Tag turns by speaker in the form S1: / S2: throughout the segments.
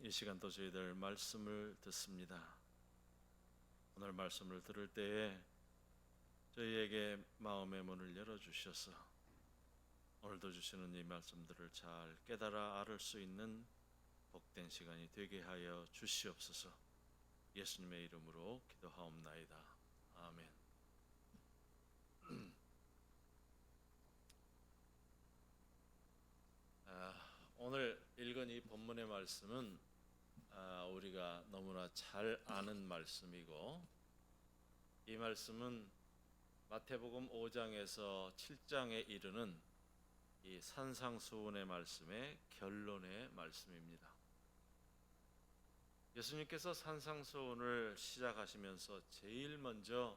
S1: 이 시간도 저희들 말씀을 듣습니다. 오늘 말씀을 들을 때에 저희에게 마음의 문을 열어주셔서 오늘도 주시는 이 말씀들을 잘 깨달아 알을 수 있는 복된 시간이 되게 하여 주시옵소서. 예수님의 이름으로 기도하옵나이다. 아멘. 오늘 읽은 이 본문의 말씀은 우리가 너무나 잘 아는 말씀이고, 이 말씀은 마태복음 5장에서 7장에 이르는 이 산상수훈의 말씀의 결론의 말씀입니다. 예수님께서 산상수훈을 시작하시면서 제일 먼저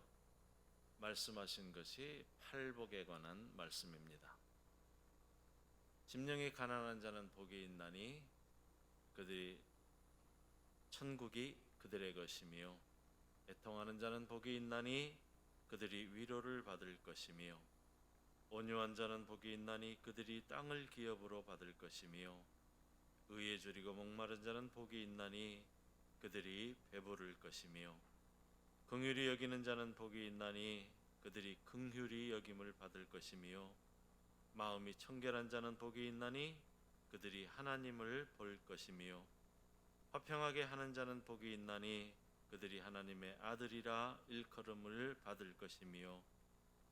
S1: 말씀하신 것이 팔복에 관한 말씀입니다. 심령이 가난한 자는 복이 있나니 그들이 천국이 그들의 것이며, 애통하는 자는 복이 있나니 그들이 위로를 받을 것이며, 온유한 자는 복이 있나니 그들이 땅을 기업으로 받을 것이며, 의에 줄이고 목마른 자는 복이 있나니 그들이 배부를 것이며, 긍휼히 여기는 자는 복이 있나니 그들이 긍휼히 여김을 받을 것이며, 마음이 청결한 자는 복이 있나니 그들이 하나님을 볼 것이며, 화평하게 하는 자는 복이 있나니 그들이 하나님의 아들이라 일컬음을 받을 것이며,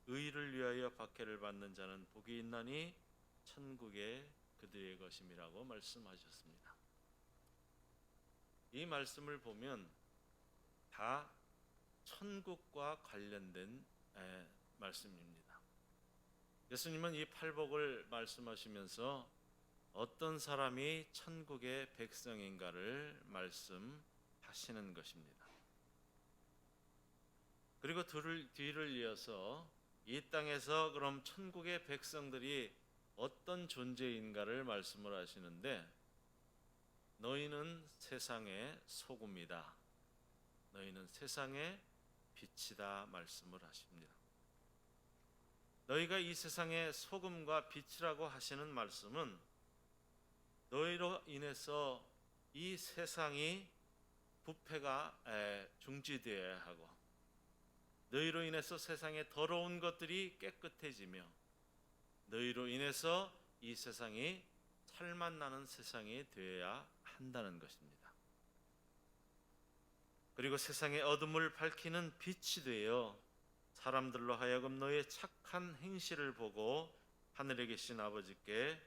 S1: 의를 위하여 박해를 받는 자는 복이 있나니 천국에 그들의 것임이라고 말씀하셨습니다. 이 말씀을 보면 다 천국과 관련된 말씀입니다. 예수님은 이 팔복을 말씀하시면서 어떤 사람이 천국의 백성인가를 말씀하시는 것입니다. 그리고 뒤를 이어서 이 땅에서 그럼 천국의 백성들이 어떤 존재인가를 말씀을 하시는데, 너희는 세상의 소금이다, 너희는 세상의 빛이다 말씀을 하십니다. 너희가 이 세상의 소금과 빛이라고 하시는 말씀은 너희로 인해서 이 세상이 부패가 중지되어야 하고, 너희로 인해서 세상의 더러운 것들이 깨끗해지며, 너희로 인해서 이 세상이 살맛 나는 세상이 되어야 한다는 것입니다. 그리고 세상의 어둠을 밝히는 빛이 되어 사람들로 하여금 너의 착한 행실을 보고 하늘에 계신 아버지께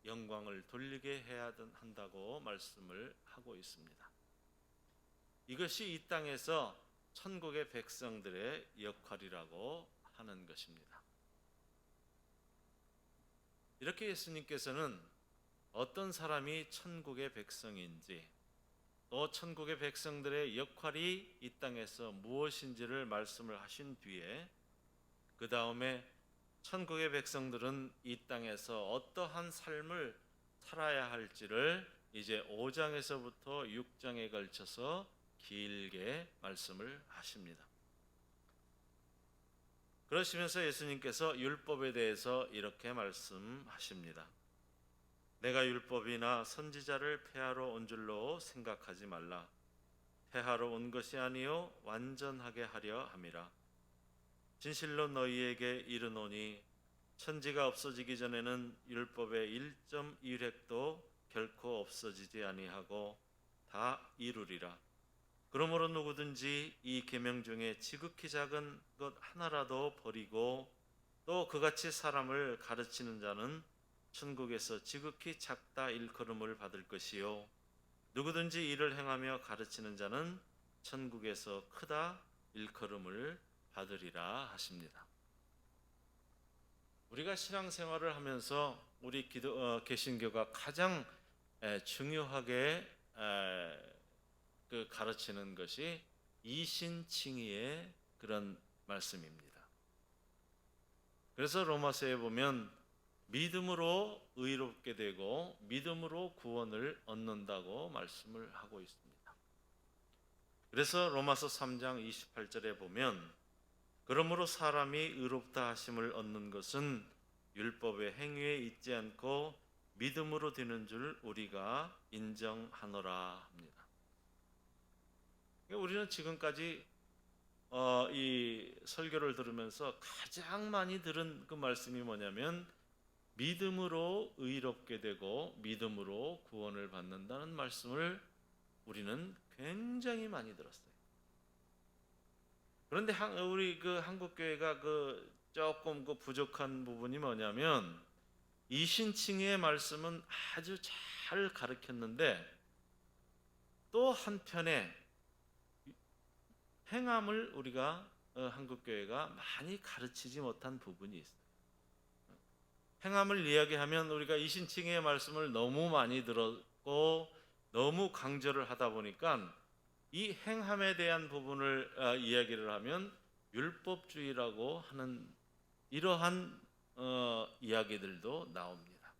S1: 영광을 돌리게 해야 한다고 말씀을 하고 있습니다. 이것이 이 땅에서 천국의 백성들의 역할이라고 하는 것입니다. 이렇게 예수님께서는 어떤 사람이 천국의 백성인지, 또 천국의 백성들의 역할이 이 땅에서 무엇인지를 말씀을 하신 뒤에, 그 다음에 천국의 백성들은 이 땅에서 어떠한 삶을 살아야 할지를 이제 5장에서부터 6장에 걸쳐서 길게 말씀을 하십니다. 그러시면서 예수님께서 율법에 대해서 이렇게 말씀하십니다. 내가 율법이나 선지자를 폐하러 온 줄로 생각하지 말라. 폐하러 온 것이 아니요 완전하게 하려 함이라. 진실로 너희에게 이르노니 천지가 없어지기 전에는 율법의 1.1획도 결코 없어지지 아니하고 다 이루리라. 그러므로 누구든지 이 계명 중에 지극히 작은 것 하나라도 버리고 또 그같이 사람을 가르치는 자는 천국에서 지극히 작다 일컬음을 받을 것이요, 누구든지 이를 행하며 가르치는 자는 천국에서 크다 일컬음을 받으리라 하십니다. 우리가 신앙생활을 하면서 우리 개신교가 가장 중요하게 가르치는 것이 이신칭의의 그런 말씀입니다. 그래서 로마서에 보면 믿음으로 의롭게 되고 믿음으로 구원을 얻는다고 말씀을 하고 있습니다. 그래서 로마서 3장 28절에 보면, 그러므로 사람이 의롭다 하심을 얻는 것은 율법의 행위에 있지 않고 믿음으로 되는 줄 우리가 인정하노라 합니다. 우리는 지금까지 이 설교를 들으면서 가장 많이 들은 그 말씀이 뭐냐면 믿음으로 의롭게 되고 믿음으로 구원을 받는다는 말씀을 우리는 굉장히 많이 들었어요. 그런데 우리 그 한국 교회가 조금 부족한 부분이 뭐냐면 이신칭의 말씀은 아주 잘 가르쳤는데 또 한편에 행함을 우리가 한국 교회가 많이 가르치지 못한 부분이 있어요. 행함을 이야기하면 우리가 이신칭의 말씀을 너무 많이 들었고 너무 강조를 하다 보니까 이 행함에 대한 부분을 이야기를 하면 율법주의라고 하는 이러한 이야기들도 나옵니다.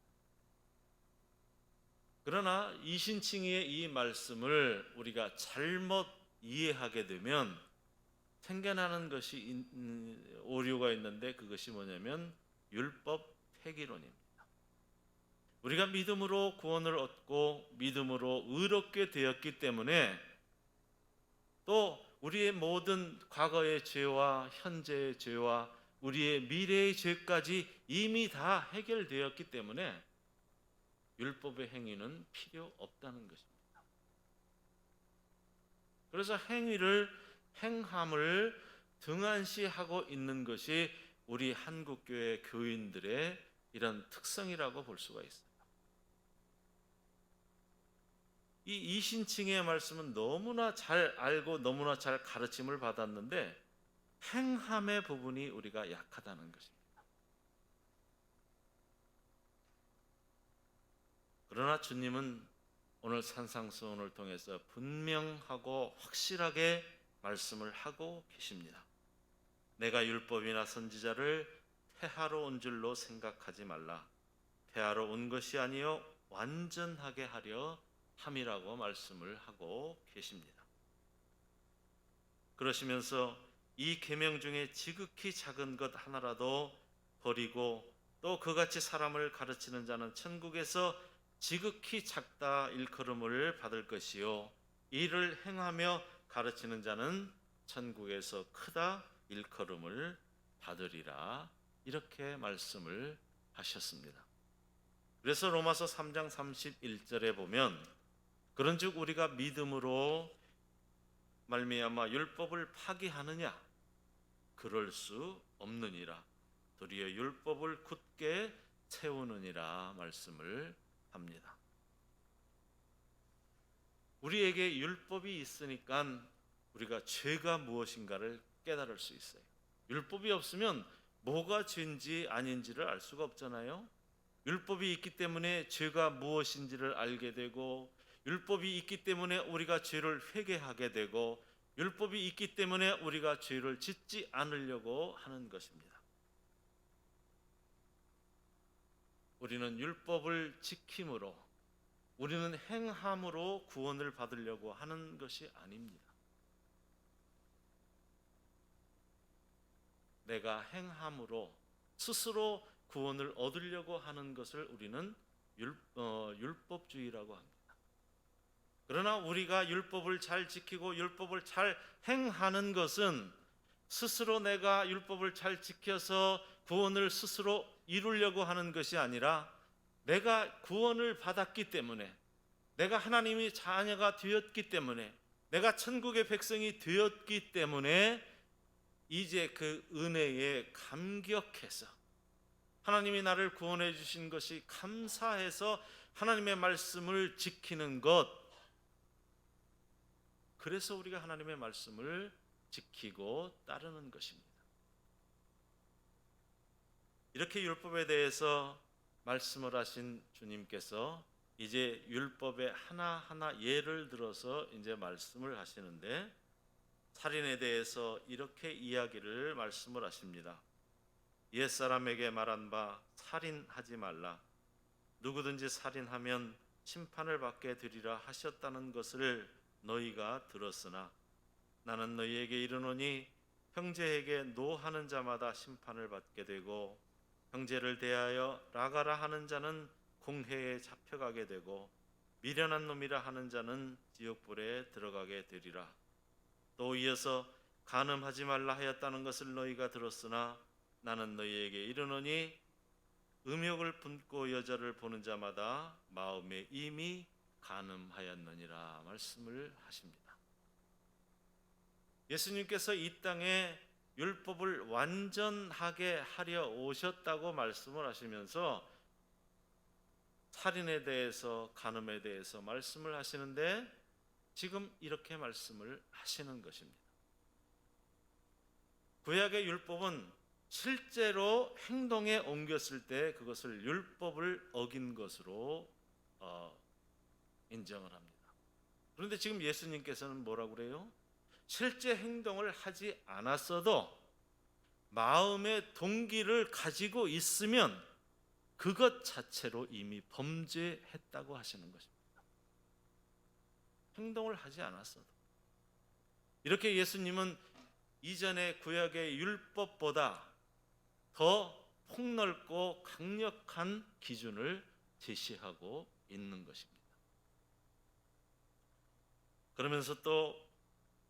S1: 그러나 이신칭의 이 말씀을 우리가 잘못 이해하게 되면 생겨나는 것이 오류가 있는데 그것이 뭐냐면 율법 폐기론입니다. 우리가 믿음으로 구원을 얻고 믿음으로 의롭게 되었기 때문에 또 우리의 모든 과거의 죄와 현재의 죄와 우리의 미래의 죄까지 이미 다 해결되었기 때문에 율법의 행위는 필요 없다는 것입니다. 그래서 행함을 등한시하고 있는 것이 우리 한국교회 교인들의 이런 특성이라고 볼 수가 있어요. 이 이신칭의 말씀은 너무나 잘 알고 너무나 잘 가르침을 받았는데 행함의 부분이 우리가 약하다는 것입니다. 그러나 주님은 오늘 산상수훈을 통해서 분명하고 확실하게 말씀을 하고 계십니다. 내가 율법이나 선지자를 폐하러 온 줄로 생각하지 말라. 폐하러 온 것이 아니요 완전하게 하려 함이라고 말씀을 하고 계십니다. 그러시면서 이 계명 중에 지극히 작은 것 하나라도 버리고 또 그같이 사람을 가르치는 자는 천국에서 지극히 작다 일컬음을 받을 것이요 이를 행하며 가르치는 자는 천국에서 크다 일컬음을 받으리라. 이렇게 말씀을 하셨습니다. 그래서 로마서 3장 31절에 보면 그런즉 우리가 믿음으로 말미암아 율법을 파기하느냐? 그럴 수 없느니라. 도리어 율법을 굳게 채우느니라 말씀을 합니다. 우리에게 율법이 있으니까 우리가 죄가 무엇인가를 깨달을 수 있어요. 율법이 없으면 뭐가 죄인지 아닌지를 알 수가 없잖아요. 율법이 있기 때문에 죄가 무엇인지를 알게 되고 율법이 있기 때문에 우리가 죄를 회개하게 되고 율법이 있기 때문에 우리가 죄를 짓지 않으려고 하는 것입니다. 우리는 율법을 지킴으로 우리는 행함으로 구원을 받으려고 하는 것이 아닙니다. 내가 행함으로 스스로 구원을 얻으려고 하는 것을 우리는 율법주의라고 합니다. 그러나 우리가 율법을 잘 지키고 율법을 잘 행하는 것은 스스로 내가 율법을 잘 지켜서 구원을 스스로 이루려고 하는 것이 아니라 내가 구원을 받았기 때문에 내가 하나님의 자녀가 되었기 때문에 내가 천국의 백성이 되었기 때문에 이제 그 은혜에 감격해서 하나님이 나를 구원해 주신 것이 감사해서 하나님의 말씀을 지키는 것, 그래서 우리가 하나님의 말씀을 지키고 따르는 것입니다. 이렇게 율법에 대해서 말씀을 하신 주님께서 이제 율법의 하나하나 예를 들어서 이제 말씀을 하시는데 살인에 대해서 이렇게 이야기를 말씀을 하십니다. 옛사람에게 말한 바 살인하지 말라. 누구든지 살인하면 심판을 받게 되리라 하셨다는 것을 너희가 들었으나 나는 너희에게 이르노니 형제에게 노하는 자마다 심판을 받게 되고 형제를 대하여 라가라 하는 자는 공회에 잡혀가게 되고 미련한 놈이라 하는 자는 지옥불에 들어가게 되리라. 또 이어서 간음하지 말라 하였다는 것을 너희가 들었으나 나는 너희에게 이르노니 음욕을 품고 여자를 보는 자마다 마음에 이미 간음하였느니라 말씀을 하십니다. 예수님께서 이 땅에 율법을 완전하게 하려 오셨다고 말씀을 하시면서 살인에 대해서 간음에 대해서 말씀을 하시는데 지금 이렇게 말씀을 하시는 것입니다. 구약의 율법은 실제로 행동에 옮겼을 때 그것을 율법을 어긴 것으로 인정을 합니다. 그런데 지금 예수님께서는 뭐라고 그래요? 실제 행동을 하지 않았어도 마음의 동기를 가지고 있으면 그것 자체로 이미 범죄했다고 하시는 것입니다. 행동을 하지 않았어도. 이렇게 예수님은 이전의 구약의 율법보다 더 폭넓고 강력한 기준을 제시하고 있는 것입니다. 그러면서 또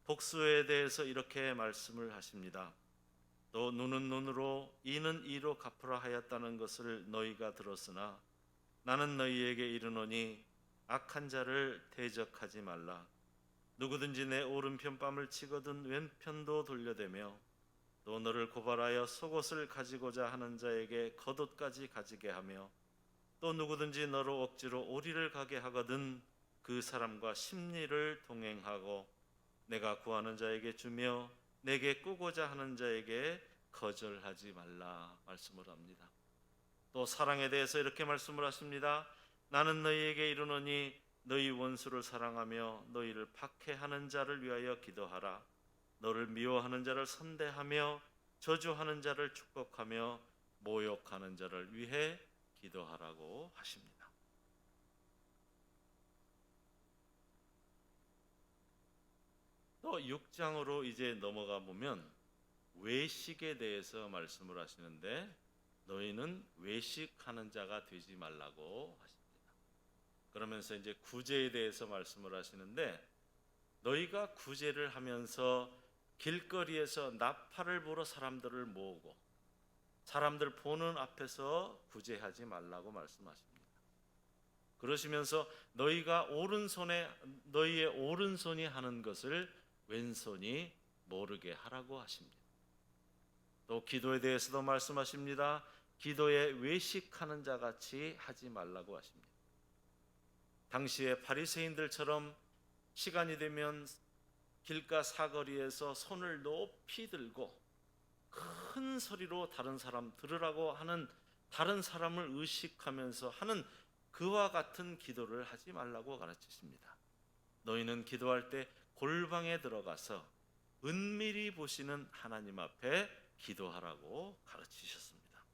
S1: 복수에 대해서 이렇게 말씀을 하십니다. 또 눈은 눈으로 이는 이로 갚으라 하였다는 것을 너희가 들었으나 나는 너희에게 이르노니 악한 자를 대적하지 말라. 누구든지 내 오른편 뺨을 치거든 왼편도 돌려대며 또 너를 고발하여 속옷을 가지고자 하는 자에게 겉옷까지 가지게 하며 또 누구든지 너로 억지로 오리를 가게 하거든 그 사람과 십리를 동행하고 내가 구하는 자에게 주며 내게 꾸고자 하는 자에게 거절하지 말라 말씀을 합니다. 또 사랑에 대해서 이렇게 말씀을 하십니다. 나는 너희에게 이르노니 너희 원수를 사랑하며 너희를 박해하는 자를 위하여 기도하라. 너를 미워하는 자를 선대하며 저주하는 자를 축복하며 모욕하는 자를 위해 기도하라고 하십니다. 또 6장으로 이제 넘어가 보면 외식에 대해서 말씀을 하시는데 너희는 외식하는 자가 되지 말라고 하십니다. 그러면서 이제 구제에 대해서 말씀을 하시는데 너희가 구제를 하면서 길거리에서 나팔을 불어 사람들을 모으고 사람들 보는 앞에서 구제하지 말라고 말씀하십니다. 그러시면서 너희가 너희의 오른손이 하는 것을 왼손이 모르게 하라고 하십니다. 또 기도에 대해서도 말씀하십니다. 기도에 외식하는 자 같이 하지 말라고 하십니다. 당시에 바리새인들처럼 시간이 되면 길가 사거리에서 손을 높이 들고 큰 소리로 다른 사람 들으라고 하는, 다른 사람을 의식하면서 하는 그와 같은 기도를 하지 말라고 가르치십니다. 너희는 기도할 때 골방에 들어가서 은밀히 보시는 하나님 앞에 기도하라고 가르치셨습니다.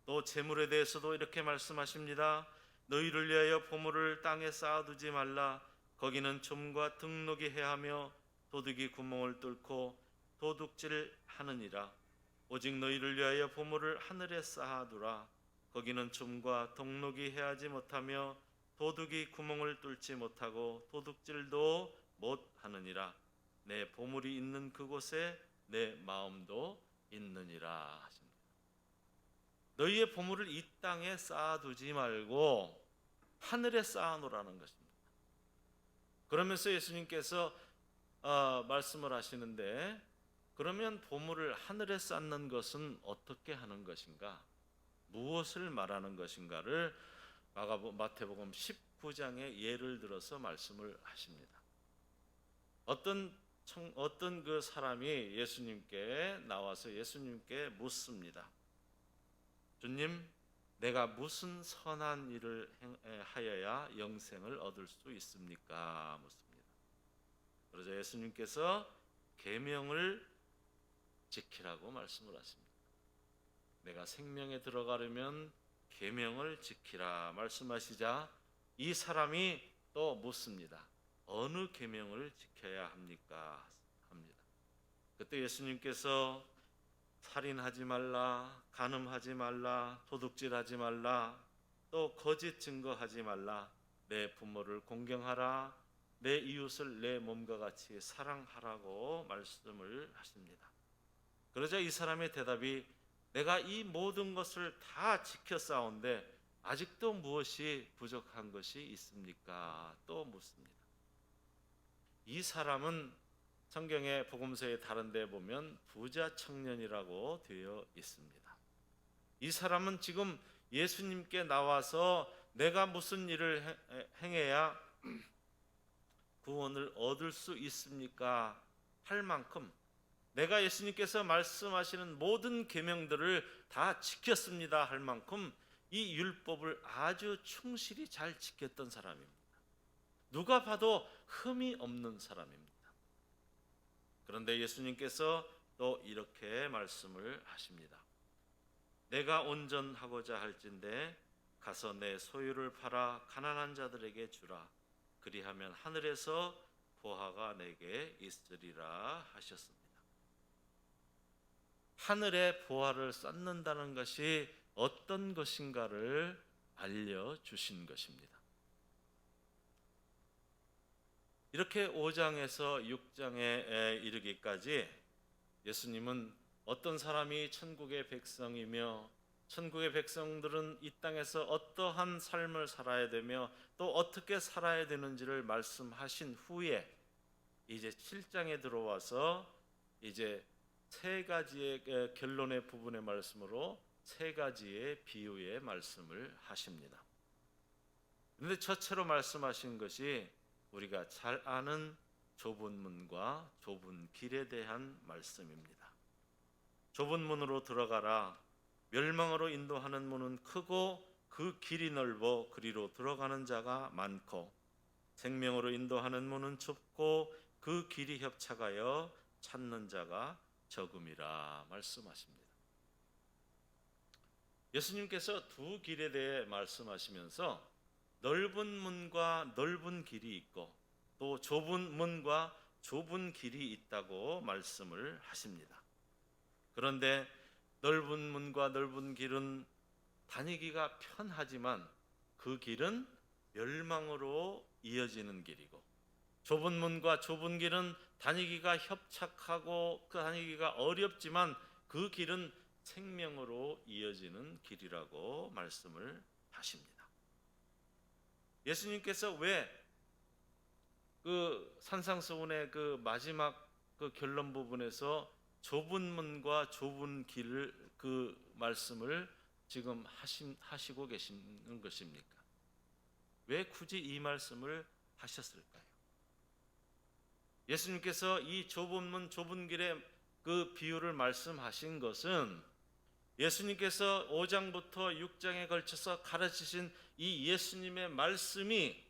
S1: 또 재물에 대해서도 이렇게 말씀하십니다. 너희를 위하여 보물을 땅에 쌓아두지 말라. 거기는 좀과 등록이 해하며 도둑이 구멍을 뚫고 도둑질하느니라. 오직 너희를 위하여 보물을 하늘에 쌓아두라. 거기는 좀과 등록이 해하지 못하며 도둑이 구멍을 뚫지 못하고 도둑질도 못하느니라. 내 보물이 있는 그곳에 내 마음도 있느니라 하십니다. 너희의 보물을 이 땅에 쌓아두지 말고 하늘에 쌓아놓으라는 것입니다. 그러면서 예수님께서 말씀을 하시는데, 그러면 보물을 하늘에 쌓는 것은 어떻게 하는 것인가, 무엇을 말하는 것인가를 마태복음 19장의 예를 들어서 말씀을 하십니다. 어떤 그 사람이 예수님께 나와서 예수님께 묻습니다. 주님, 내가 무슨 선한 일을 하여야 영생을 얻을 수 있습니까? 묻습니다. 그러자 예수님께서 계명을 지키라고 말씀을 하십니다. 내가 생명에 들어가려면 계명을 지키라 말씀하시자 이 사람이 또 묻습니다. 어느 계명을 지켜야 합니까? 합니다. 그때 예수님께서 살인하지 말라, 간음하지 말라, 도둑질하지 말라, 또 거짓 증거하지 말라. 내 부모를 공경하라. 내 이웃을 내 몸과 같이 사랑하라고 말씀을 하십니다. 그러자 이 사람의 대답이 내가 이 모든 것을 다 지켰사온데 아직도 무엇이 부족한 것이 있습니까? 또 묻습니다. 이 사람은 성경의 복음서의 다른 데 보면 부자 청년이라고 되어 있습니다. 이 사람은 지금 예수님께 나와서 내가 무슨 일을 행해야 구원을 얻을 수 있습니까? 할 만큼 내가 예수님께서 말씀하시는 모든 계명들을 다 지켰습니다 할 만큼 이 율법을 아주 충실히 잘 지켰던 사람입니다. 누가 봐도 흠이 없는 사람입니다. 그런데 예수님께서 또 이렇게 말씀을 하십니다. 내가 온전하고자 할진대 가서 내 소유를 팔아 가난한 자들에게 주라. 그리하면 하늘에서 보화가 내게 있으리라 하셨습니다. 하늘의 보화를 쌓는다는 것이 어떤 것인가를 알려주신 것입니다. 이렇게 5장에서 6장에 이르기까지 예수님은 어떤 사람이 천국의 백성이며 천국의 백성들은 이 땅에서 어떠한 삶을 살아야 되며 또 어떻게 살아야 되는지를 말씀하신 후에 이제 7장에 들어와서 이제 세 가지의 결론의 부분의 말씀으로 세 가지의 비유의 말씀을 하십니다. 그런데 첫째로 말씀하신 것이 우리가 잘 아는 좁은 문과 좁은 길에 대한 말씀입니다. 좁은 문으로 들어가라. 멸망으로 인도하는 문은 크고 그 길이 넓어 그리로 들어가는 자가 많고 생명으로 인도하는 문은 좁고 그 길이 협착하여 찾는 자가 적음이라 말씀하십니다. 예수님께서 두 길에 대해 말씀하시면서 넓은 문과 넓은 길이 있고 또 좁은 문과 좁은 길이 있다고 말씀을 하십니다. 그런데 넓은 문과 넓은 길은 다니기가 편하지만 그 길은 멸망으로 이어지는 길이고 좁은 문과 좁은 길은 다니기가 협착하고 그 다니기가 어렵지만 그 길은 생명으로 이어지는 길이라고 말씀을 하십니다. 예수님께서 왜 그 산상수훈의 그 마지막 그 결론 부분에서 좁은 문과 좁은 길을 그 말씀을 지금 하시고 계시는 것입니까? 왜 굳이 이 말씀을 하셨을까요? 예수님께서 이 좁은 문 좁은 길의 그 비유를 말씀하신 것은 예수님께서 5장부터 6장에 걸쳐서 가르치신 이 예수님의 말씀이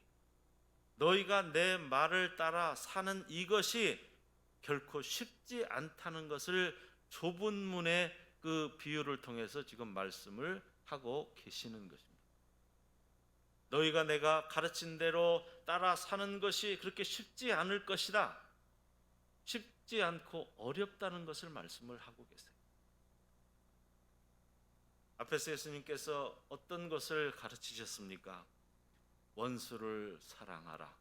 S1: 너희가 내 말을 따라 사는 이것이 결코 쉽지 않다는 것을 좁은 문의 그 비유를 통해서 지금 말씀을 하고 계시는 것입니다. 너희가 내가 가르친 대로 따라 사는 것이 그렇게 쉽지 않을 것이다. 쉽지 않고 어렵다는 것을 말씀을 하고 계세요. 앞에서 예수님께서 어떤 것을 가르치셨습니까? 원수를 사랑하라.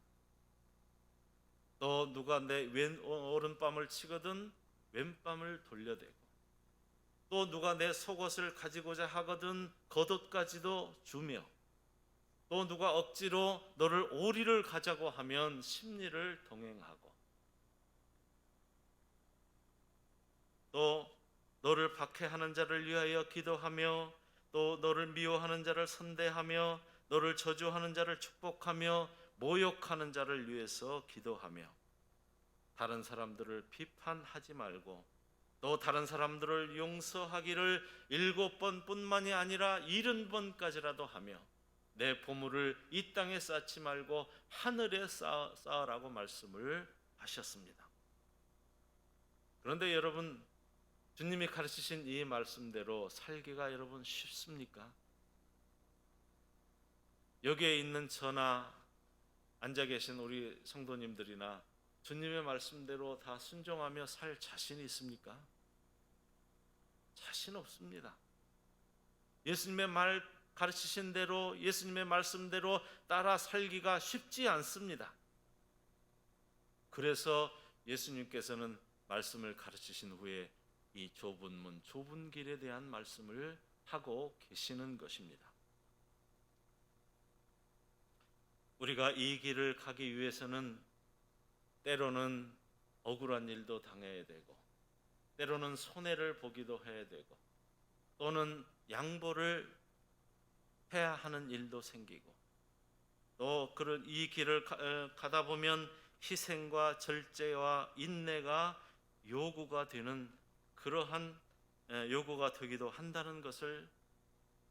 S1: 또 누가 내 오른뺨을 치거든 왼뺨을 돌려대고 또 누가 내 속옷을 가지고자 하거든 겉옷까지도 주며 또 누가 억지로 너를 오리를 가자고 하면 십리를 동행하고 또 너를 박해하는 자를 위하여 기도하며 또 너를 미워하는 자를 선대하며 너를 저주하는 자를 축복하며 모욕하는 자를 위해서 기도하며 다른 사람들을 비판하지 말고 또 다른 사람들을 용서하기를 7번뿐만이 아니라 70번까지라도 하며 내 보물을 이 땅에 쌓지 말고 하늘에 쌓으라고 말씀을 하셨습니다. 그런데 여러분 주님이 가르치신 이 말씀대로 살기가 여러분 쉽습니까? 여기에 있는 저나 앉아 계신 우리 성도님들이나 주님의 말씀대로 다 순종하며 살 자신이 있습니까? 자신 없습니다. 예수님의 말 가르치신 대로 예수님의 말씀대로 따라 살기가 쉽지 않습니다. 그래서 예수님께서는 말씀을 가르치신 후에 이 좁은 문, 좁은 길에 대한 말씀을 하고 계시는 것입니다. 우리가 이 길을 가기 위해서는 때로는 억울한 일도 당해야 되고, 때로는 손해를 보기도 해야 되고, 또는 양보를 해야 하는 일도 생기고, 또 그런 이 길을 가다 보면 희생과 절제와 인내가 요구가 되는 그러한 요구가 되기도 한다는 것을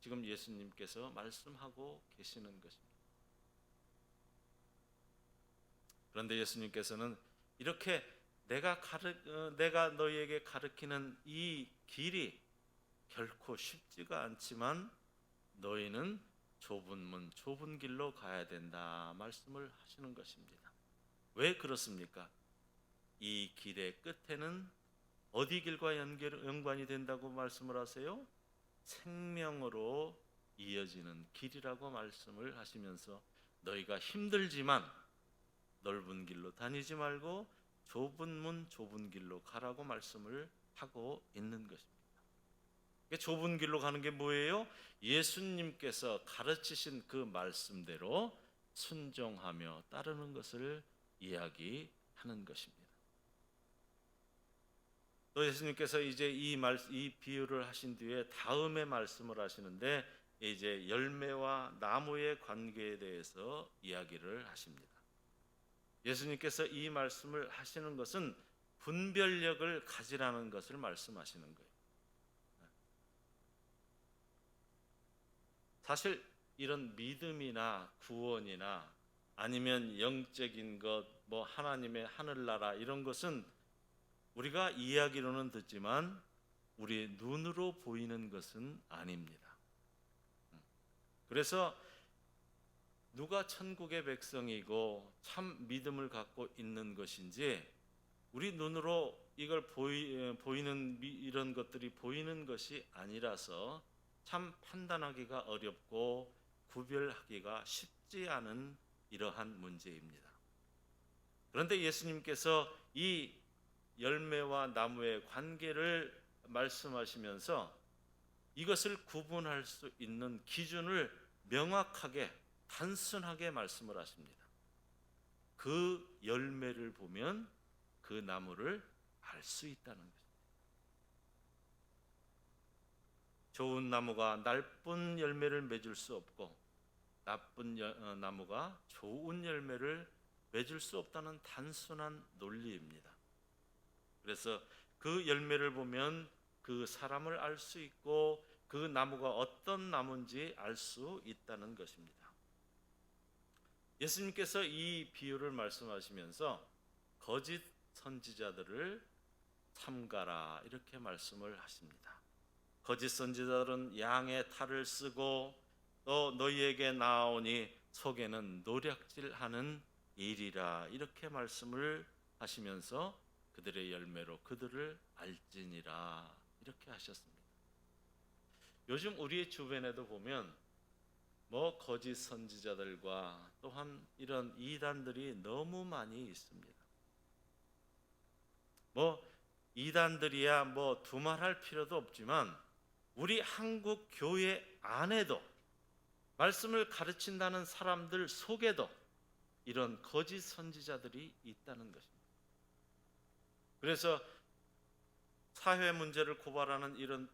S1: 지금 예수님께서 말씀하고 계시는 것입니다. 그런데 예수님께서는 이렇게 내가 너희에게 가르치는 이 길이 결코 쉽지가 않지만 너희는 좁은 문, 좁은 길로 가야 된다 말씀을 하시는 것입니다. 왜 그렇습니까? 이 길의 끝에는 어디 길과 연관이 된다고 말씀을 하세요? 생명으로 이어지는 길이라고 말씀을 하시면서 너희가 힘들지만 넓은 길로 다니지 말고 좁은 문, 좁은 길로 가라고 말씀을 하고 있는 것입니다. 좁은 길로 가는 게 뭐예요? 예수님께서 가르치신 그 말씀대로 순종하며 따르는 것을 이야기하는 것입니다. 또 예수님께서 이제 이 비유를 하신 뒤에 다음에 말씀을 하시는데 이제 열매와 나무의 관계에 대해서 이야기를 하십니다. 예수님께서 이 말씀을 하시는 것은 분별력을 가지라는 것을 말씀하시는 거예요. 사실 이런 믿음이나 구원이나 아니면 영적인 것, 뭐 하나님의 하늘나라 이런 것은 우리가 이야기로는 듣지만 우리 눈으로 보이는 것은 아닙니다. 그래서 누가 천국의 백성이고 참 믿음을 갖고 있는 것인지 우리 눈으로 이걸 보이는 이런 것들이 보이는 것이 아니라서 참 판단하기가 어렵고 구별하기가 쉽지 않은 이러한 문제입니다. 그런데 예수님께서 이 열매와 나무의 관계를 말씀하시면서 이것을 구분할 수 있는 기준을 명확하게 단순하게 말씀을 하십니다. 그 열매를 보면 그 나무를 알 수 있다는 것입니다. 좋은 나무가 나쁜 열매를 맺을 수 없고 나쁜 나무가 좋은 열매를 맺을 수 없다는 단순한 논리입니다. 그래서 그 열매를 보면 그 사람을 알 수 있고 그 나무가 어떤 나무인지 알 수 있다는 것입니다. 예수님께서 이 비유를 말씀하시면서 거짓 선지자들을 삼가라 이렇게 말씀을 하십니다. 거짓 선지자들은 양의 탈을 쓰고 또 너희에게 나오니 속에는 노략질하는 일이라 이렇게 말씀을 하시면서 그들의 열매로 그들을 알지니라 이렇게 하셨습니다. 요즘 우리의 주변에도 보면 뭐 거짓 선지자들과 또한 이런 이단들이 너무 많이 있습니다. 뭐 이단들이야 뭐 두말할 필요도 없지만 우리 한국 교회 안에도 말씀을 가르친다는 사람들 속에도 이런 거짓 선지자들이 있다는 것입니다. 그래서 사회 문제를 고발하는 이런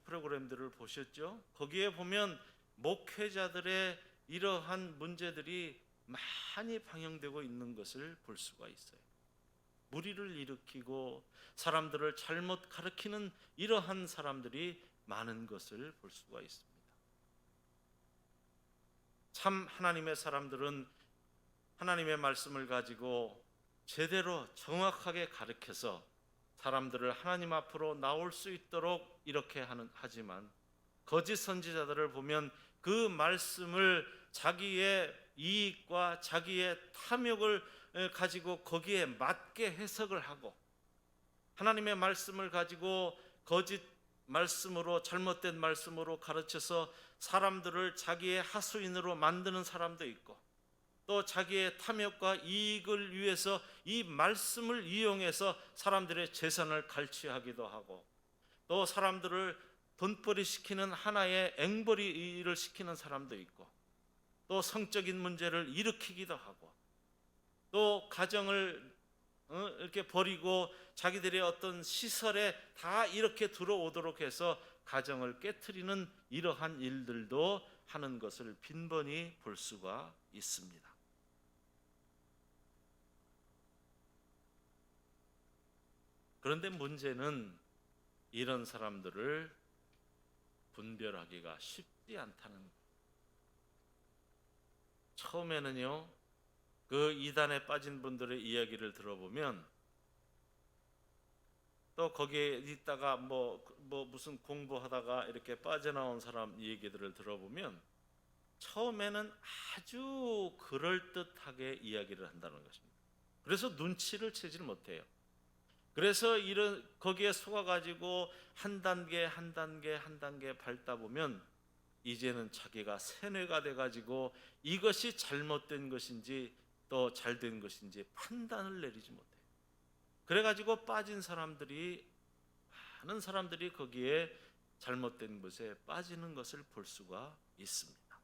S1: 프로그램들을 보셨죠? 거기에 보면 목회자들의 이러한 문제들이 많이 방영되고 있는 것을 볼 수가 있어요. 무리를 일으키고 사람들을 잘못 가르치는 이러한 사람들이 많은 것을 볼 수가 있습니다. 참 하나님의 사람들은 하나님의 말씀을 가지고 제대로 정확하게 가르쳐서 사람들을 하나님 앞으로 나올 수 있도록 이렇게 하지만 거짓 선지자들을 보면 그 말씀을 자기의 이익과 자기의 탐욕을 가지고 거기에 맞게 해석을 하고 하나님의 말씀을 가지고 거짓 말씀으로 잘못된 말씀으로 가르쳐서 사람들을 자기의 하수인으로 만드는 사람도 있고, 또 자기의 탐욕과 이익을 위해서 이 말씀을 이용해서 사람들의 재산을 갈취하기도 하고, 또 사람들을 돈벌이 시키는 하나의 앵벌이를 시키는 사람도 있고, 또 성적인 문제를 일으키기도 하고, 또 가정을 이렇게 버리고 자기들의 어떤 시설에 다 이렇게 들어오도록 해서 가정을 깨트리는 이러한 일들도 하는 것을 빈번히 볼 수가 있습니다. 그런데 문제는 이런 사람들을 분별하기가 쉽지 않다는 거예요. 처음에는요, 그 이단에 빠진 분들의 이야기를 들어보면, 또 거기에 있다가 무슨 공부하다가 이렇게 빠져나온 사람 얘기들을 들어보면 처음에는 아주 그럴듯하게 이야기를 한다는 것입니다. 그래서 눈치를 채질 못해요. 그래서 거기에 속아가지고 한 단계 밟다 보면 이제는 자기가 세뇌가 돼가지고 이것이 잘못된 것인지 또 잘된 것인지 판단을 내리지 못해요. 그래가지고 빠진 사람들이, 많은 사람들이 거기에 잘못된 것에 빠지는 것을 볼 수가 있습니다.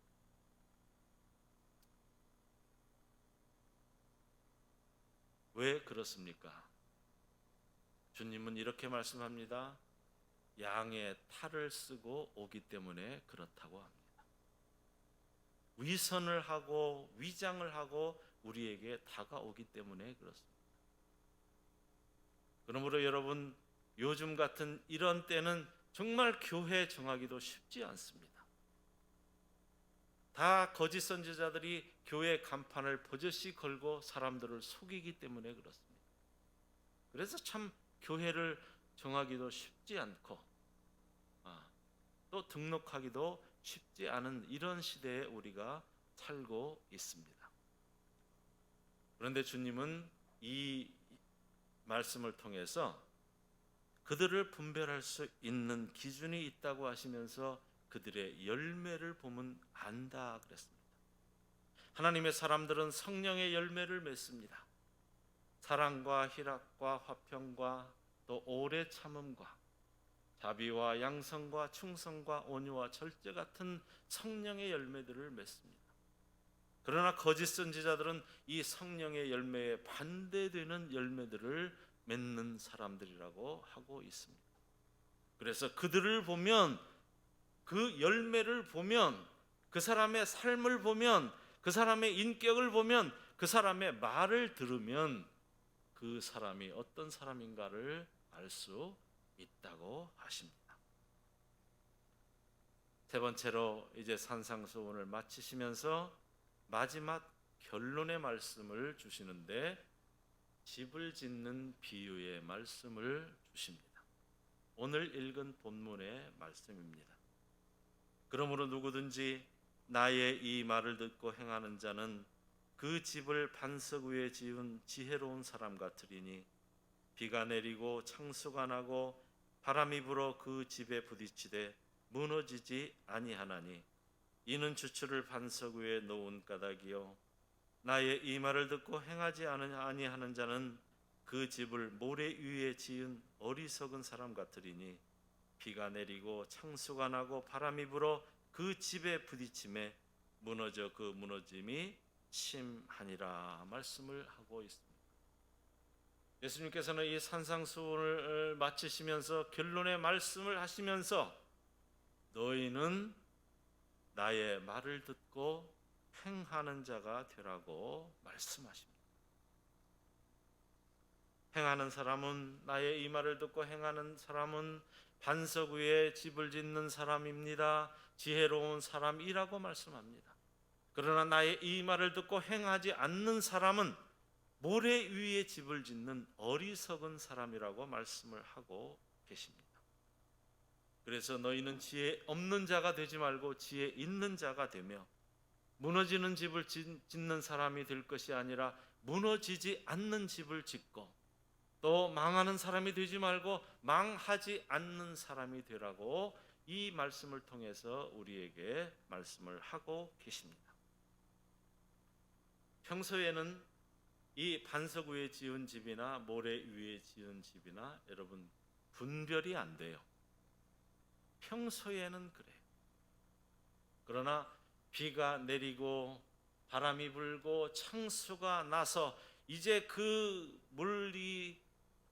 S1: 왜 그렇습니까? 주님은 이렇게 말씀합니다. 양의 탈을 쓰고 오기 때문에 그렇다고 합니다. 위선을 하고 위장을 하고 우리에게 다가오기 때문에 그렇습니다. 그러므로 여러분, 요즘 같은 이런 때는 정말 교회 정하기도 쉽지 않습니다. 다 거짓 선지자들이 교회 간판을 버젓이 걸고 사람들을 속이기 때문에 그렇습니다. 그래서 참 교회를 정하기도 쉽지 않고 또 등록하기도 쉽지 않은 이런 시대에 우리가 살고 있습니다. 그런데 주님은 이 말씀을 통해서 그들을 분별할 수 있는 기준이 있다고 하시면서 그들의 열매를 보면 안다 그랬습니다. 하나님의 사람들은 성령의 열매를 맺습니다. 사랑과 희락과 화평과 또 오래 참음과 자비와 양성과 충성과 온유와 절제 같은 성령의 열매들을 맺습니다. 그러나 거짓 선지자들은 이 성령의 열매에 반대되는 열매들을 맺는 사람들이라고 하고 있습니다. 그래서 그들을 보면, 그 열매를 보면, 그 사람의 삶을 보면, 그 사람의 인격을 보면, 그 사람의 말을 들으면 그 사람이 어떤 사람인가를 알 수 있다고 하십니다. 세 번째로 이제 산상수훈을 마치시면서 마지막 결론의 말씀을 주시는데 집을 짓는 비유의 말씀을 주십니다. 오늘 읽은 본문의 말씀입니다. 그러므로 누구든지 나의 이 말을 듣고 행하는 자는 그 집을 반석 위에 지은 지혜로운 사람 같으리니 비가 내리고 창수가 나고 바람이 불어 그 집에 부딪히되 무너지지 아니하나니 이는 주추를 반석 위에 놓은 까닭이요 나의 이 말을 듣고 행하지 아니하는 자는 그 집을 모래 위에 지은 어리석은 사람 같으리니 비가 내리고 창수가 나고 바람이 불어 그 집에 부딪힘에 무너져 그 무너짐이 심하니라 말씀을 하고 있습니다. 예수님께서는 이 산상수훈을 마치시면서 결론의 말씀을 하시면서 너희는 나의 말을 듣고 행하는 자가 되라고 말씀하십니다. 행하는 사람은, 나의 이 말을 듣고 행하는 사람은 반석 위에 집을 짓는 사람입니다. 지혜로운 사람이라고 말씀합니다. 그러나 나의 이 말을 듣고 행하지 않는 사람은 모래 위에 집을 짓는 어리석은 사람이라고 말씀을 하고 계십니다. 그래서 너희는 지혜 없는 자가 되지 말고 지혜 있는 자가 되며 무너지는 집을 짓는 사람이 될 것이 아니라 무너지지 않는 집을 짓고 또 망하는 사람이 되지 말고 망하지 않는 사람이 되라고 이 말씀을 통해서 우리에게 말씀을 하고 계십니다. 평소에는 이 반석 위에 지은 집이나 모래 위에 지은 집이나 여러분 분별이 안 돼요. 평소에는 그래요. 그러나 비가 내리고 바람이 불고 창수가 나서 이제 그 물이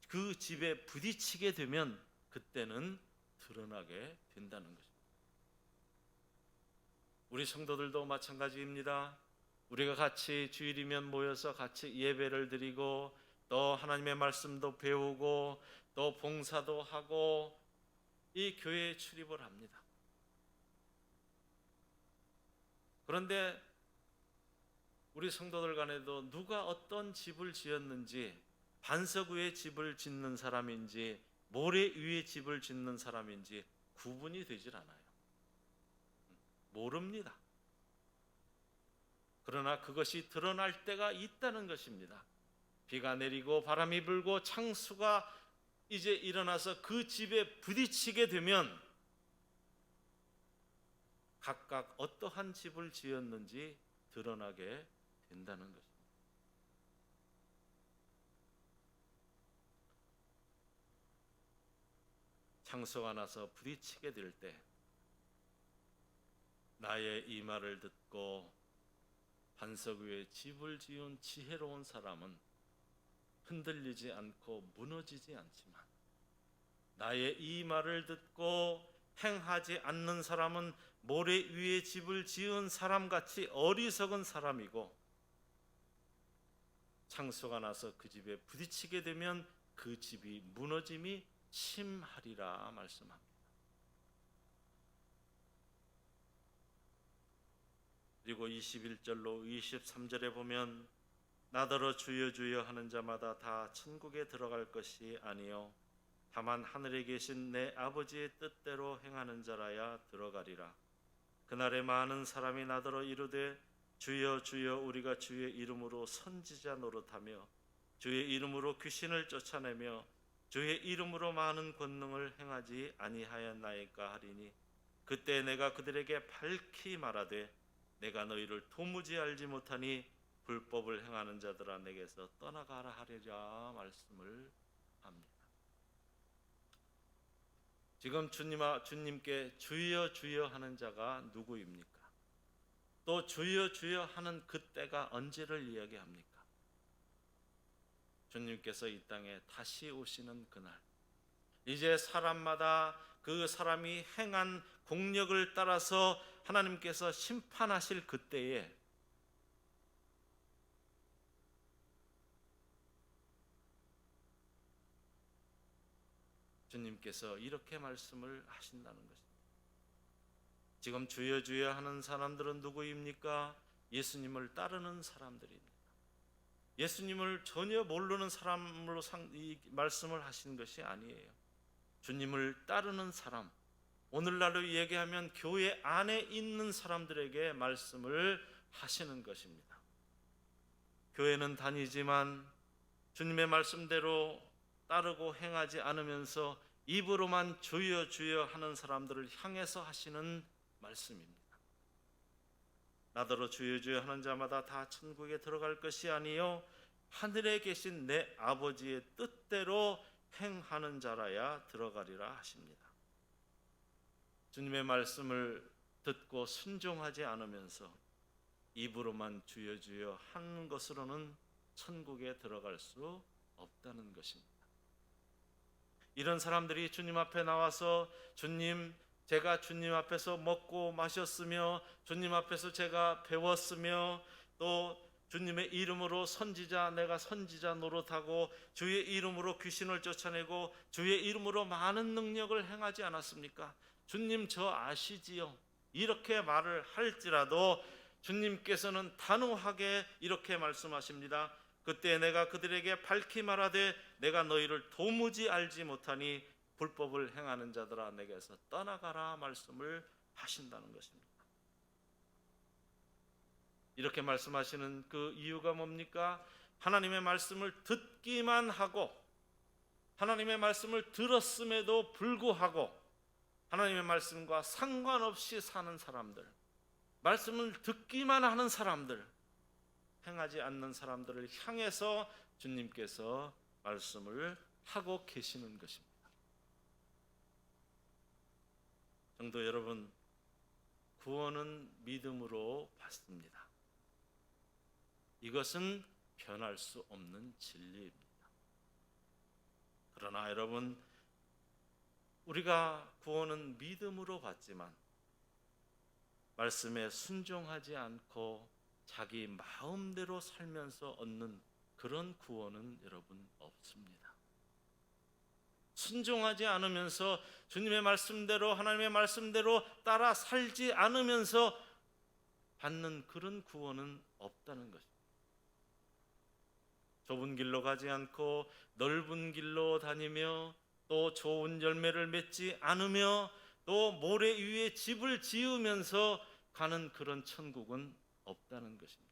S1: 그 집에 부딪히게 되면 그때는 드러나게 된다는 것입니다. 우리 성도들도 마찬가지입니다. 우리가 같이 주일이면 모여서 같이 예배를 드리고 또 하나님의 말씀도 배우고 또 봉사도 하고 이 교회에 출입을 합니다. 그런데 우리 성도들 간에도 누가 어떤 집을 지었는지, 반석 위에 집을 짓는 사람인지 모래 위에 집을 짓는 사람인지 구분이 되질 않아요. 모릅니다. 그러나 그것이 드러날 때가 있다는 것입니다. 비가 내리고 바람이 불고 창수가 이제 일어나서 그 집에 부딪히게 되면 각각 어떠한 집을 지었는지 드러나게 된다는 것입니다. 창수가 나서 부딪히게 될 때 나의 이 말을 듣고 반석 위에 집을 지은 지혜로운 사람은 흔들리지 않고 무너지지 않지만 나의 이 말을 듣고 행하지 않는 사람은 모래 위에 집을 지은 사람같이 어리석은 사람이고 창수가 나서 그 집에 부딪히게 되면 그 집이 무너짐이 심하리라 말씀합니다. 그리고 21절로 23절에 보면 나더러 주여 주여 하는 자마다 다 천국에 들어갈 것이 아니요 다만 하늘에 계신 내 아버지의 뜻대로 행하는 자라야 들어가리라. 그날에 많은 사람이 나더러 이르되 주여 주여 우리가 주의 이름으로 선지자 노릇하며 주의 이름으로 귀신을 쫓아내며 주의 이름으로 많은 권능을 행하지 아니하였나이까 하리니 그때 내가 그들에게 밝히 말하되 내가 너희를 도무지 알지 못하니 불법을 행하는 자들아 내게서 떠나가라 하리라 말씀을 합니다. 지금 주님께 주여 주여 하는 자가 누구입니까? 또 주여 주여 하는 그때가 언제를 이야기합니까? 주님께서 이 땅에 다시 오시는 그날, 이제 사람마다 그 사람이 행한 공력을 따라서 하나님께서 심판하실 그때에 주님께서 이렇게 말씀을 하신다는 것입니다. 지금 주여 주여 하는 사람들은 누구입니까? 예수님을 따르는 사람들입니다. 예수님을 전혀 모르는 사람으로 이 말씀을 하신 것이 아니에요. 주님을 따르는 사람, 오늘날로 얘기하면 교회 안에 있는 사람들에게 말씀을 하시는 것입니다. 교회는 다니지만 주님의 말씀대로 따르고 행하지 않으면서 입으로만 주여 주여 하는 사람들을 향해서 하시는 말씀입니다. 나더러 주여 주여 하는 자마다 다 천국에 들어갈 것이 아니요 하늘에 계신 내 아버지의 뜻대로 행하는 자라야 들어가리라 하십니다. 주님의 말씀을 듣고 순종하지 않으면서 입으로만 주여 주여 하는 것으로는 천국에 들어갈 수 없다는 것입니다. 이런 사람들이 주님 앞에 나와서 주님, 제가 주님 앞에서 먹고 마셨으며 주님 앞에서 제가 배웠으며 또 주님의 이름으로 내가 선지자 노릇하고 주의 이름으로 귀신을 쫓아내고 주의 이름으로 많은 능력을 행하지 않았습니까? 주님 저 아시지요? 이렇게 말을 할지라도 주님께서는 단호하게 이렇게 말씀하십니다. 그때 내가 그들에게 밝히 말하되 내가 너희를 도무지 알지 못하니 불법을 행하는 자들아 내게서 떠나가라 말씀을 하신다는 것입니다. 이렇게 말씀하시는 그 이유가 뭡니까? 하나님의 말씀을 듣기만 하고 하나님의 말씀을 들었음에도 불구하고 하나님의 말씀과 상관없이 사는 사람들, 말씀을 듣기만 하는 사람들, 행하지 않는 사람들을 향해서 주님께서 말씀을 하고 계시는 것입니다. 성도 여러분, 구원은 믿음으로 받습니다. 이것은 변할 수 없는 진리입니다. 그러나 여러분, 우리가 구원은 믿음으로 받지만 말씀에 순종하지 않고 자기 마음대로 살면서 얻는 그런 구원은 여러분 없습니다. 순종하지 않으면서 주님의 말씀대로, 하나님의 말씀대로 따라 살지 않으면서 받는 그런 구원은 없다는 것입니다. 좁은 길로 가지 않고 넓은 길로 다니며 또 좋은 열매를 맺지 않으며 또 모래 위에 집을 지으면서 가는 그런 천국은 없다는 것입니다.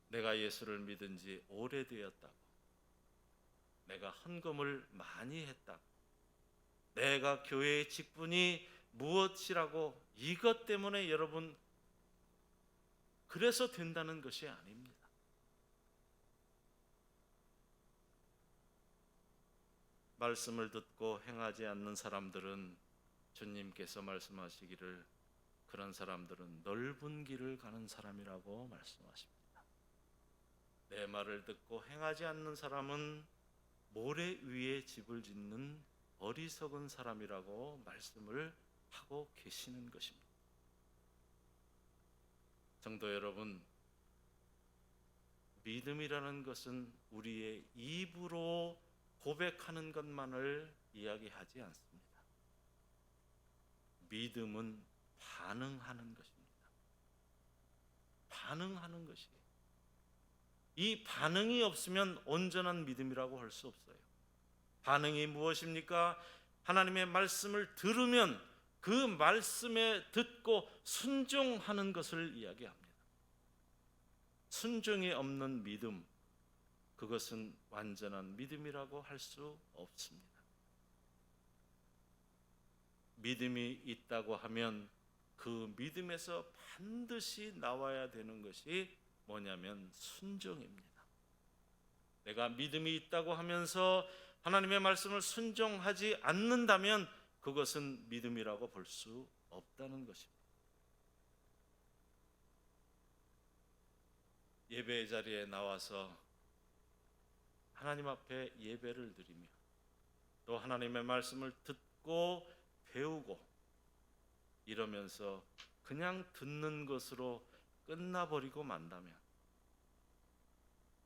S1: 내가 예수를 믿은 지 오래되었다고, 내가 헌금을 많이 했다고, 내가 교회의 직분이 무엇이라고, 이것 때문에 여러분 그래서 된다는 것이 아닙니다. 말씀을 듣고 행하지 않는 사람들은 주님께서 말씀하시기를 그런 사람들은 넓은 길을 가는 사람이라고 말씀하십니다. 내 말을 듣고 행하지 않는 사람은 모래 위에 집을 짓는 어리석은 사람이라고 말씀을 하고 계시는 것입니다. 성도 여러분, 믿음이라는 것은 우리의 입으로 고백하는 것만을 이야기하지 않습니다. 믿음은 반응하는 것입니다. 반응하는 것이에요. 이 반응이 없으면 온전한 믿음이라고 할 수 없어요. 반응이 무엇입니까? 하나님의 말씀을 들으면 그 말씀에 듣고 순종하는 것을 이야기합니다. 순종이 없는 믿음, 그것은 완전한 믿음이라고 할 수 없습니다. 믿음이 있다고 하면 그 믿음에서 반드시 나와야 되는 것이 뭐냐면 순종입니다. 내가 믿음이 있다고 하면서 하나님의 말씀을 순종하지 않는다면 그것은 믿음이라고 볼 수 없다는 것입니다. 예배의 자리에 나와서 하나님 앞에 예배를 드리며 또 하나님의 말씀을 듣고 배우고 이러면서 그냥 듣는 것으로 끝나버리고 만다면,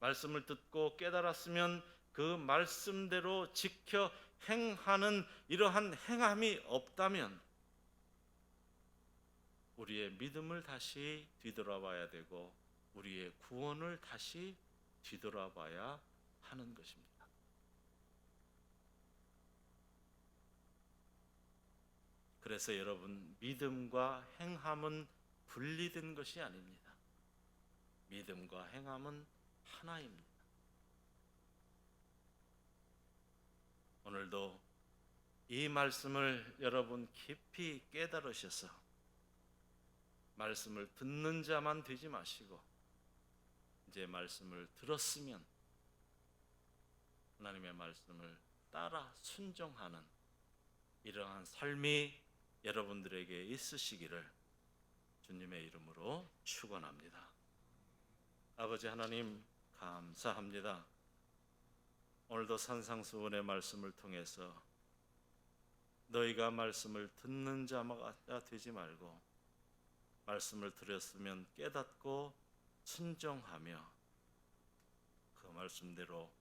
S1: 말씀을 듣고 깨달았으면 그 말씀대로 지켜 행하는 이러한 행함이 없다면 우리의 믿음을 다시 뒤돌아봐야 되고 우리의 구원을 다시 뒤돌아봐야 하는 것입니다. 그래서 여러분, 믿음과 행함은 분리된 것이 아닙니다. 믿음과 행함은 하나입니다. 오늘도 이 말씀을 여러분 깊이 깨달으셔서 말씀을 듣는 자만 되지 마시고 이제 말씀을 들었으면 하나님의 말씀을 따라 순종하는 이러한 삶이 여러분들에게 있으시기를 주님의 이름으로 축원합니다. 아버지 하나님, 감사합니다. 오늘도 산상수훈의 말씀을 통해서 너희가 말씀을 듣는 자가 되지 말고 말씀을 들었으면 깨닫고 순종하며 그 말씀대로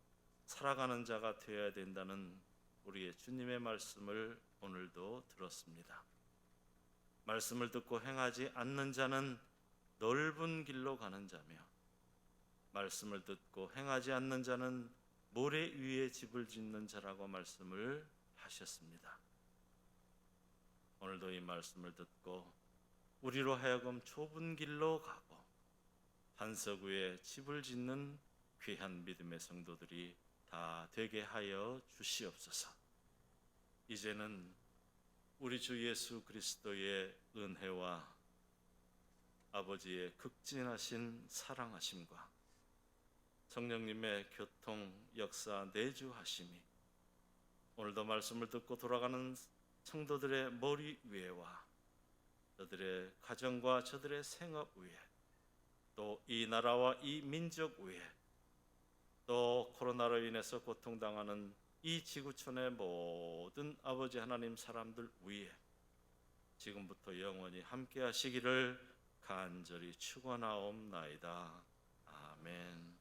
S1: 살아가는 자가 되어야 된다는 우리의 주님의 말씀을 오늘도 들었습니다. 말씀을 듣고 행하지 않는 자는 넓은 길로 가는 자며 말씀을 듣고 행하지 않는 자는 모래 위에 집을 짓는 자라고 말씀을 하셨습니다. 오늘도 이 말씀을 듣고 우리로 하여금 좁은 길로 가고 반석 위에 집을 짓는 귀한 믿음의 성도들이 다 되게 하여 주시옵소서. 이제는 우리 주 예수 그리스도의 은혜와 아버지의 극진하신 사랑하심과 성령님의 교통, 역사, 내주하심이 오늘도 말씀을 듣고 돌아가는 성도들의 머리 위에와 저들의 가정과 저들의 생업 위에 또 이 나라와 이 민족 위에 또 코로나로 인해서 고통당하는 이 지구촌의 모든 아버지 하나님 사람들 위에 지금부터 영원히 함께 하시기를 간절히 축원하옵나이다. 아멘.